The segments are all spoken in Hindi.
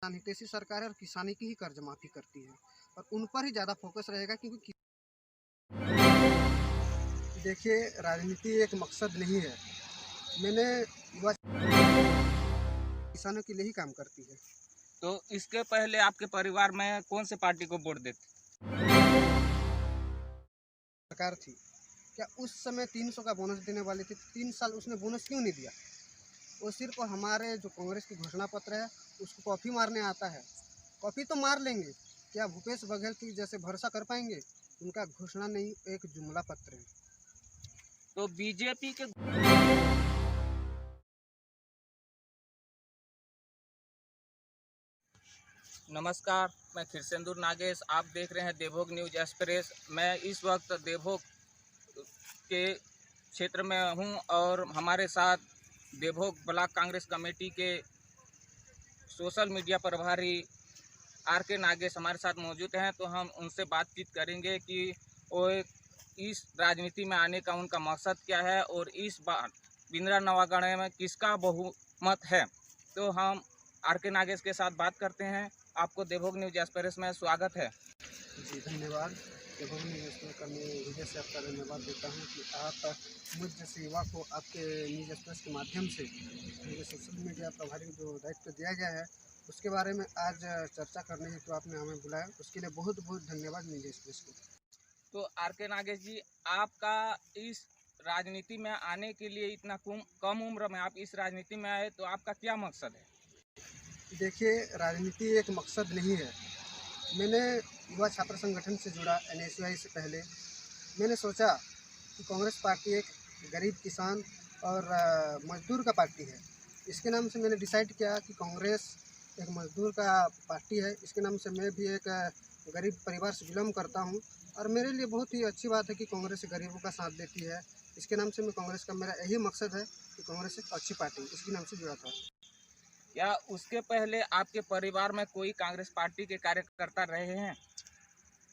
किसान हितैषी सरकार है और किसानी की ही कर्ज माफ़ी करती है और उन पर ही ज़्यादा फोकस रहेगा क्योंकि देखिए राजनीति एक मकसद नहीं है। मैंने युवा किसानों के लिए ही काम करती है। तो इसके पहले आपके परिवार में कौन से पार्टी को वोट देते? सरकार थी, क्या उस समय 300 का बोनस देने वाली थी? 3 साल उसने बोनस क्यों नहीं दिया? वो सिर्फ हमारे जो कांग्रेस की घोषणा पत्र है उसको कॉपी मारने आता है। कॉपी तो मार लेंगे, क्या भूपेश बघेल की जैसे भरोसा कर पाएंगे? उनका घोषणा नहीं, एक जुमला पत्र है। तो बीजेपी के नमस्कार, मैं खिरसेंदुर नागेश, आप देख रहे हैं देवभोग न्यूज एक्सप्रेस। मैं इस वक्त देवभोग के क्षेत्र में हूं और हमारे साथ देवभोग ब्लॉक कांग्रेस कमेटी के सोशल मीडिया प्रभारी आर.के. नागेश हमारे साथ मौजूद हैं। तो हम उनसे बातचीत करेंगे कि वो इस राजनीति में आने का उनका मकसद क्या है और इस बार बिंद्रा नवागढ़ में किसका बहुमत है। तो हम आर.के. नागेश के साथ बात करते हैं। आपको देवभोग न्यूज एक्सप्रेस में स्वागत है। जी धन्यवाद। देवभोग न्यूज एक्सप्रेस का मैं हृदय से आपका धन्यवाद देता हूँ कि आप मुझ जैसे युवा को आपके न्यूज एक्सप्रेस के माध्यम से मुझे सोशल मीडिया प्रभारी जो दायित्व दिया गया है उसके बारे में आज चर्चा करने हेतु आपने हमें बुलाया, उसके लिए बहुत बहुत धन्यवाद न्यूज एक्सप्रेस को। तो आर.के. नागेश जी, आपका इस राजनीति में आने के लिए इतना कम उम्र में आप इस राजनीति में आए, तो आपका क्या मकसद है? देखिए राजनीति एक मकसद नहीं है। मैंने युवा छात्र संगठन से जुड़ा NSUI से पहले मैंने सोचा कि कांग्रेस पार्टी एक गरीब किसान और मजदूर का पार्टी है। इसके नाम से मैंने डिसाइड किया कि कांग्रेस एक मजदूर का पार्टी है। इसके नाम से मैं भी एक गरीब परिवार से बिलोंग करता हूं और मेरे लिए बहुत ही अच्छी बात है कि कांग्रेस गरीबों का साथ देती है। इसके नाम से मैं कांग्रेस का मेरा यही मकसद है कि कांग्रेस एक अच्छी पार्टी है, इसके नाम से जुड़ा था। क्या उसके पहले आपके परिवार में कोई कांग्रेस पार्टी के कार्यकर्ता रहे हैं?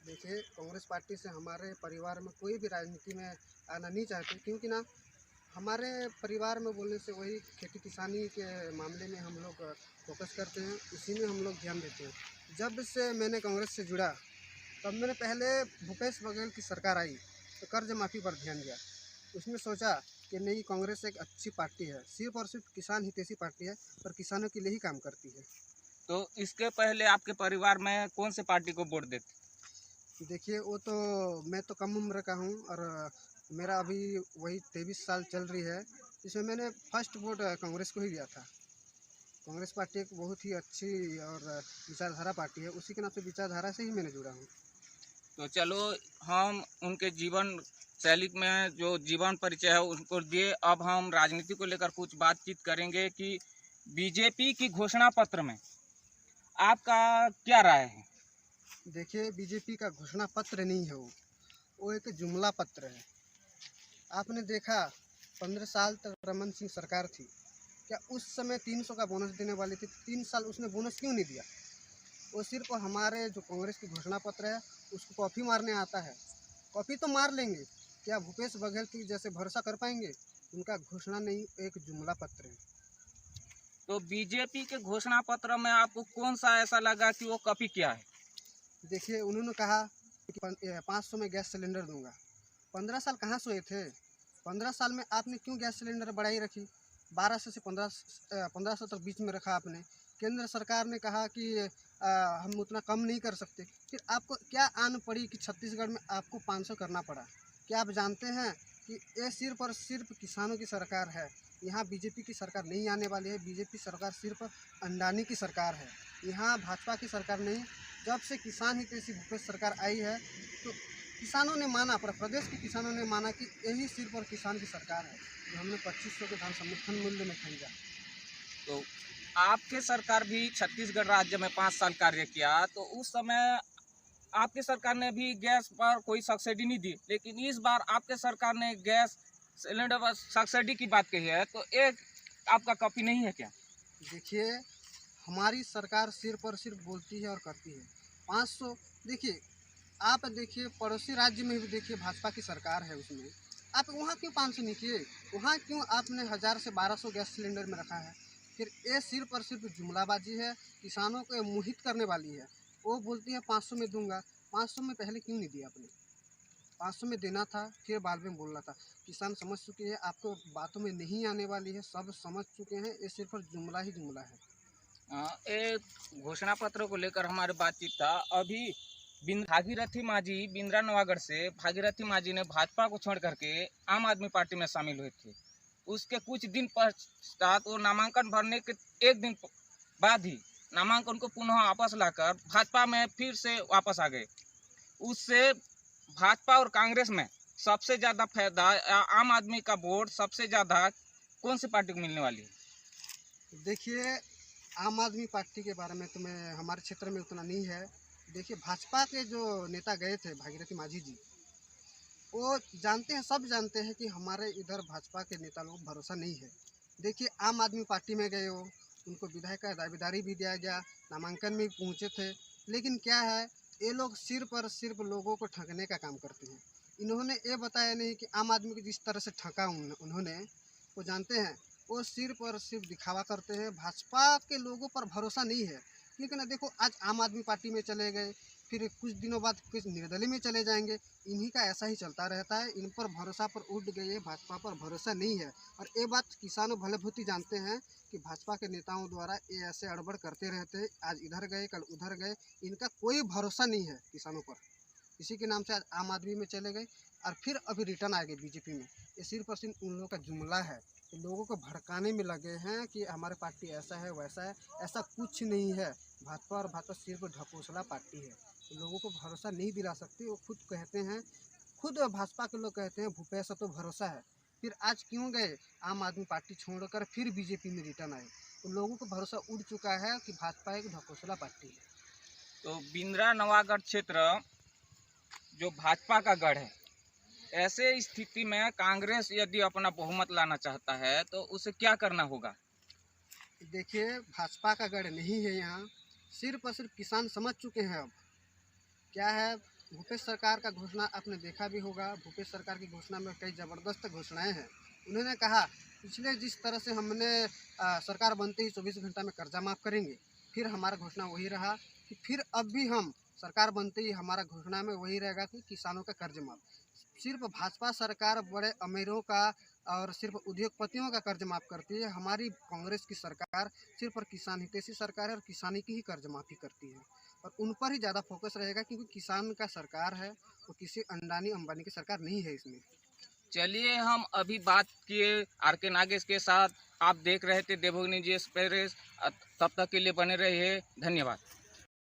देखिए कांग्रेस पार्टी से हमारे परिवार में कोई भी राजनीति में आना नहीं चाहते क्योंकि ना हमारे परिवार में बोलने से वही खेती किसानी के मामले में हम लोग फोकस करते हैं, इसी में हम लोग ध्यान देते हैं। जब से मैंने कांग्रेस से जुड़ा तब मैंने पहले भूपेश बघेल की सरकार आई तो कर्ज माफ़ी पर ध्यान दिया। उसमें सोचा कि नहीं कांग्रेस एक अच्छी पार्टी है, सिर्फ और सिर्फ किसान हितैषी पार्टी है और किसानों के लिए ही काम करती है। तो इसके पहले आपके परिवार में कौन से पार्टी को वोट देते? देखिए वो तो मैं तो कम उम्र का हूँ और मेरा अभी वही 23 साल चल रही है। इसमें मैंने फर्स्ट वोट कांग्रेस को ही दिया था। कांग्रेस पार्टी एक बहुत ही अच्छी और विचारधारा पार्टी है, उसी के नाम से विचारधारा से ही मैंने जुड़ा हूँ। तो चलो, हम उनके जीवन शैली में जो जीवन परिचय है उनको दिए। अब हम राजनीति को लेकर कुछ बातचीत करेंगे कि बीजेपी की घोषणा पत्र में आपका क्या राय है? देखिए बीजेपी का घोषणा पत्र नहीं है, वो एक जुमला पत्र है। आपने देखा 15 साल तक रमन सिंह सरकार थी, क्या उस समय 300 का बोनस देने वाली थी? 3 साल उसने बोनस क्यों नहीं दिया? वो सिर्फ हमारे जो कांग्रेस की घोषणा पत्र है उसको कॉपी मारने आता है। कॉपी तो मार लेंगे, क्या भूपेश बघेल की जैसे भरोसा कर पाएंगे? उनका घोषणा नहीं, एक जुमला पत्र है। तो बीजेपी के घोषणा पत्र में आपको कौन सा ऐसा लगा कि वो कॉपी किया है? देखिए उन्होंने कहा कि 500 में गैस सिलेंडर दूंगा। 15 साल कहाँ सोए थे? 15 साल में आपने क्यों गैस सिलेंडर बढ़ाई रखी? 1200 से 1500 तक बीच में रखा आपने। केंद्र सरकार ने कहा कि हम उतना कम नहीं कर सकते, फिर आपको क्या आन पड़ी कि छत्तीसगढ़ में आपको 500 करना पड़ा? क्या आप जानते हैं कि ये सिर्फ और सिर्फ किसानों की सरकार है? यहाँ बीजेपी की सरकार नहीं आने वाली है। बीजेपी सरकार सिर्फ अंडानी की सरकार है, यहाँ भाजपा की सरकार नहीं। जब से किसान हितैषी भूपेश सरकार आई है तो किसानों ने माना, पर प्रदेश के किसानों ने माना कि यही सिर्फ और किसान की सरकार है जो हमने 2500 के धान समर्थन मूल्य में खरीदा। तो आपके सरकार भी छत्तीसगढ़ राज्य में 5 साल कार्य किया, तो उस समय आपकी सरकार ने भी गैस पर कोई सब्सिडी नहीं दी, लेकिन इस बार आपके सरकार ने गैस सिलेंडर पर सब्सिडी की बात कही है, तो एक आपका कॉपी नहीं है क्या? देखिए हमारी सरकार सिर्फ और सिर्फ बोलती है और करती है। 500 देखिए, आप देखिए पड़ोसी राज्य में भी देखिए भाजपा की सरकार है, उसमें आप वहाँ क्यों 500 नहीं किए? वहाँ क्यों आपने 1000 से 1200 गैस सिलेंडर में रखा है? फिर ये सिर्फ और सिर्फ जुमलाबाजी है, किसानों को मोहित करने वाली है। वो बोलती है 500 में दूंगा, 500 में पहले क्यों नहीं दिया आपने? 500 में देना था, फिर बाद में बोलना था। किसान समझ चुके हैं, आपको बातों में नहीं आने वाली है, सब समझ चुके हैं, ये सिर्फ और जुमला ही जुमला है। एक घोषणा पत्र को लेकर हमारी बातचीत था। अभी भागीरथी माझी बिंद्रा नवागढ़ से भागीरथी माझी ने भाजपा को छोड़ करके आम आदमी पार्टी में शामिल हुए थे। उसके कुछ दिन पश्चात वो नामांकन भरने के एक दिन बाद ही नामांकन को पुनः वापस लाकर भाजपा में फिर से वापस आ गए। उससे भाजपा और कांग्रेस में सबसे ज़्यादा फायदा आम आदमी का वोट सबसे ज़्यादा कौन सी पार्टी को मिलने वाली है? देखिए, आम आदमी पार्टी के बारे में तो मैं हमारे क्षेत्र में उतना नहीं है। देखिए, भाजपा के जो नेता गए थे भागीरथी माझी जी, वो जानते हैं, सब जानते हैं कि हमारे इधर भाजपा के नेता लोग भरोसा नहीं है। देखिए, आम आदमी पार्टी में गए हो, उनको विधायक का दावेदारी भी दिया गया, नामांकन में पहुँचे थे, लेकिन क्या है, ये लोग सिर्फ और सिर्फ लोगों को ठगने का काम करते हैं। इन्होंने ये बताया नहीं कि आम आदमी को जिस तरह से ठगा उन्होंने, वो जानते हैं, वो सिर्फ और सिर्फ दिखावा करते हैं। भाजपा के लोगों पर भरोसा नहीं है, क्योंकि ना देखो, आज आम आदमी पार्टी में चले गए, फिर कुछ दिनों बाद कुछ निर्दलीय में चले जाएंगे। इन्हीं का ऐसा ही चलता रहता है। इन पर भरोसा पर उठ गई है, भाजपा पर भरोसा नहीं है। और ये बात किसानों भले भूति जानते हैं कि भाजपा के नेताओं द्वारा ये ऐसे अड़बड़ करते रहते हैं, आज इधर गए कल उधर गए, इनका कोई भरोसा नहीं है किसानों पर। इसी के नाम से आज आम आदमी में चले गए और फिर अभी रिटर्न आ गए बीजेपी में। ये सिर्फ और सिर्फ उन लोगों का जुमला है, लोगों को भड़काने में लगे हैं कि हमारे पार्टी ऐसा है वैसा है। ऐसा कुछ नहीं है। भाजपा और भाजपा सिर्फ ढकोसला पार्टी है, लोगों को भरोसा नहीं दिला सकती। वो खुद कहते हैं, खुद भाजपा के लोग कहते हैं भूपेश तो भरोसा है। फिर आज क्यों गए आम आदमी पार्टी छोड़कर फिर बीजेपी में रिटर्न आए? तो लोगों को भरोसा उड़ चुका है कि भाजपा एक ढकोसला पार्टी है। तो बिंद्रा नवागढ़ क्षेत्र जो भाजपा का गढ़ है, ऐसे स्थिति में कांग्रेस यदि अपना बहुमत लाना चाहता है तो उसे क्या करना होगा? देखिए, भाजपा का गढ़ नहीं है यहाँ, सिर्फ और सिर्फ किसान समझ चुके हैं। अब क्या है, भूपेश सरकार का घोषणा आपने देखा भी होगा। भूपेश सरकार की घोषणा में कई ज़बरदस्त घोषणाएं हैं। उन्होंने कहा, पिछले जिस तरह से हमने सरकार बनते ही 24 घंटा में कर्जा माफ़ करेंगे, फिर हमारा घोषणा वही रहा कि फिर अब भी हम सरकार बनते ही हमारा घोषणा में वही रहेगा कि किसानों का कर्ज माफ़। सिर्फ भाजपा सरकार बड़े अमीरों का और सिर्फ उद्योगपतियों का कर्ज माफ़ करती है। हमारी कांग्रेस की सरकार सिर्फ और किसान हितैषी सरकार है और किसानी की ही कर्ज माफ़ी करती है, और उन पर ही ज़्यादा फोकस रहेगा, क्योंकि किसान का सरकार है, वो किसी अंडानी अंबानी की सरकार नहीं है इसमें। चलिए, हम अभी बात किए आर.के. नागेश के साथ। आप देख रहे थे देवभोग न्यूज एक्सप्रेस। तब तक के लिए बने रहिए। धन्यवाद।